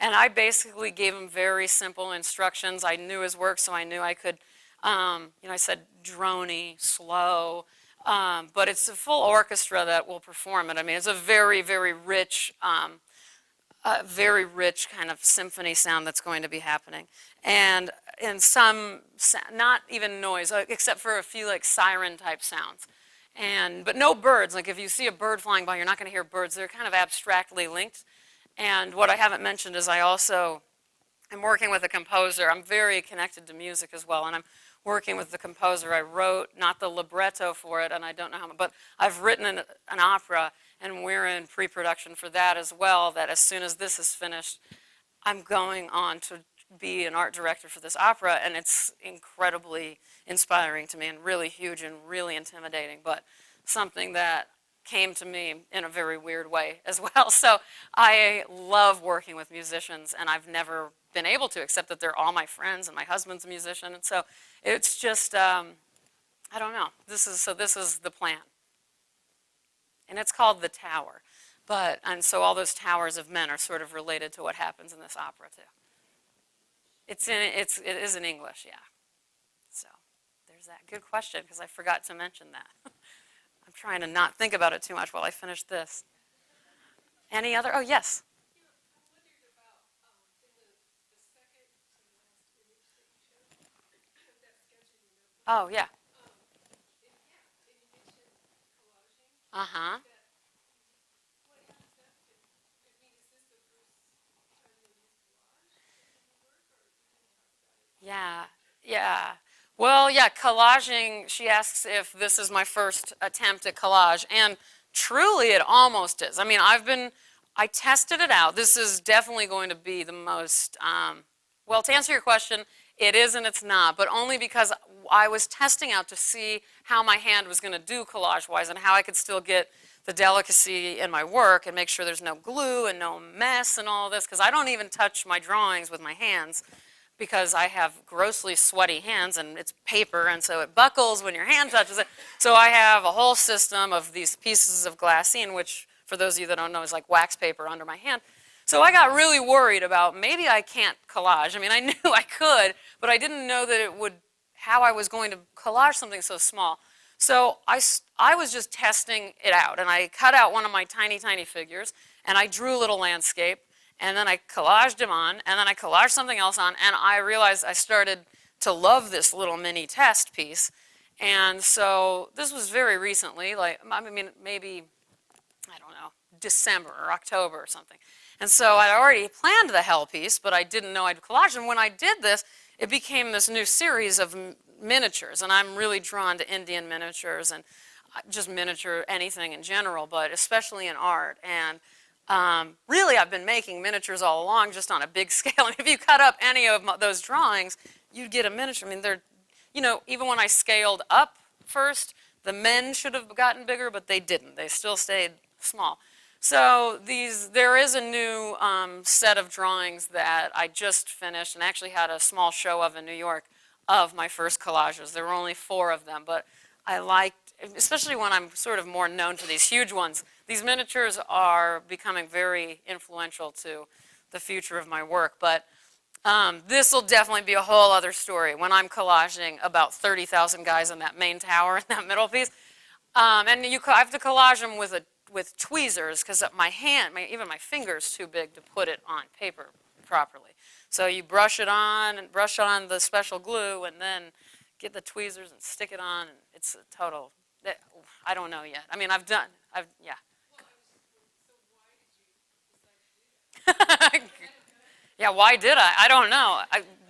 S1: I basically gave him very simple instructions. I knew his work, so I knew I could, you know, I said droney, slow, but it's a full orchestra that will perform it. I mean, it's a very, very rich kind of symphony sound that's going to be happening. And in some, not even noise, except for a few like siren type sounds. But no birds. Like if you see a bird flying by, you're not going to hear birds. They're kind of abstractly linked. And what I haven't mentioned is I also am working with a composer. I'm very connected to music as well, and I'm working with the composer. I wrote, not the libretto for it, and I don't know how much, but I've written an opera, and we're in pre-production for that as well, that as soon as this is finished, I'm going on to be an art director for this opera, and it's incredibly inspiring to me and really huge and really intimidating, but something that came to me in a very weird way as well. So I love working with musicians, and I've never been able to, except that they're all my friends, and my husband's a musician, and so it's just, I don't know. This is the plan. And it's called The Tower. And so all those towers of men are sort of related to what happens in this opera too. It is in English, yeah. So there's that. Good question, because I forgot to mention that. I'm trying to not think about it too much while I finish this. Any other? Oh, yes. Oh, yeah. Uh-huh. Yeah. Well, yeah, collaging, she asks if this is my first attempt at collage, and truly it almost is. I mean, I tested it out. This is definitely going to be the most, well, to answer your question, it is and it's not, but only because I was testing out to see how my hand was going to do collage-wise and how I could still get the delicacy in my work and make sure there's no glue and no mess and all this, because I don't even touch my drawings with my hands because I have grossly sweaty hands and it's paper, and so it buckles when your hand touches it. So I have a whole system of these pieces of glassine, which for those of you that don't know is like wax paper under my hand. So I got really worried about maybe I can't collage. I mean, I knew I could, but I didn't know that it would, how I was going to collage something so small. So I was just testing it out, and I cut out one of my tiny, tiny figures, and I drew a little landscape, and then I collaged him on, and then I collaged something else on, and I realized I started to love this little mini test piece. And so this was very recently, like, I mean, maybe, I don't know, December or October or something. And so I'd already planned the hell piece, but I didn't know I'd collage. And when I did this, it became this new series of miniatures. And I'm really drawn to Indian miniatures and just miniature anything in general, but especially in art. And really, I've been making miniatures all along, just on a big scale. And if you cut up any of those drawings, you'd get a miniature. I mean, they're, you know, even when I scaled up first, the men should have gotten bigger, but they didn't. They still stayed small. So there is a new set of drawings that I just finished and actually had a small show of in New York of my first collages. There were only 4 of them, but I liked, especially when I'm sort of more known for these huge ones. These miniatures are becoming very influential to the future of my work, but this will definitely be a whole other story when I'm collaging about 30,000 guys in that main tower in that middle piece. And I have to collage them with tweezers because my hand, even my finger's too big to put it on paper properly. So you brush it on and brush on the special glue and then get the tweezers and stick it on. And it's a total, I don't know yet. I mean, yeah. Yeah, why did I? I don't know.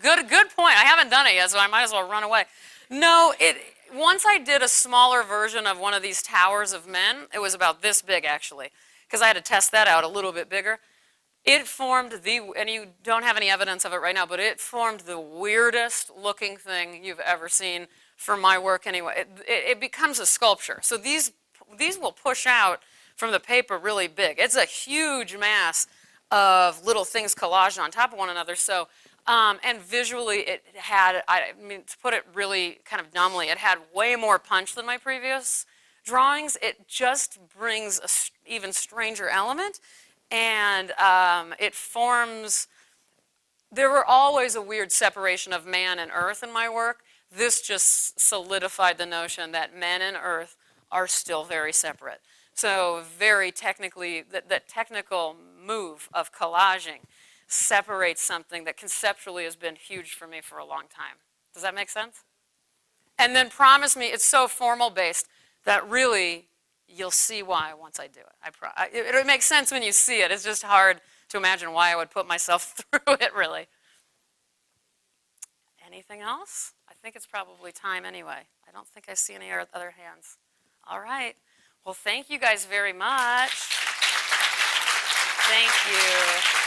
S1: Good point. I haven't done it yet, so I might as well run away. No, once I did a smaller version of one of these towers of men, it was about this big actually, because I had to test that out a little bit bigger. It formed and you don't have any evidence of it right now, but it formed the weirdest looking thing you've ever seen for my work anyway. It becomes a sculpture. So these will push out from the paper really big. It's a huge mass of little things collaged on top of one another. So, and visually it had, I mean, to put it really kind of dumbly, it had way more punch than my previous drawings. It just brings an even stranger element. And it forms, there were always a weird separation of man and earth in my work. This just solidified the notion that men and earth are still very separate. So very technically, that technical move of collaging separates something that conceptually has been huge for me for a long time. Does that make sense? And then promise me, it's so formal based that really you'll see why once I do it. It makes sense when you see it. It's just hard to imagine why I would put myself through it, really. Anything else? I think it's probably time anyway. I don't think I see any other hands. All right. Well, thank you guys very much. Thank you.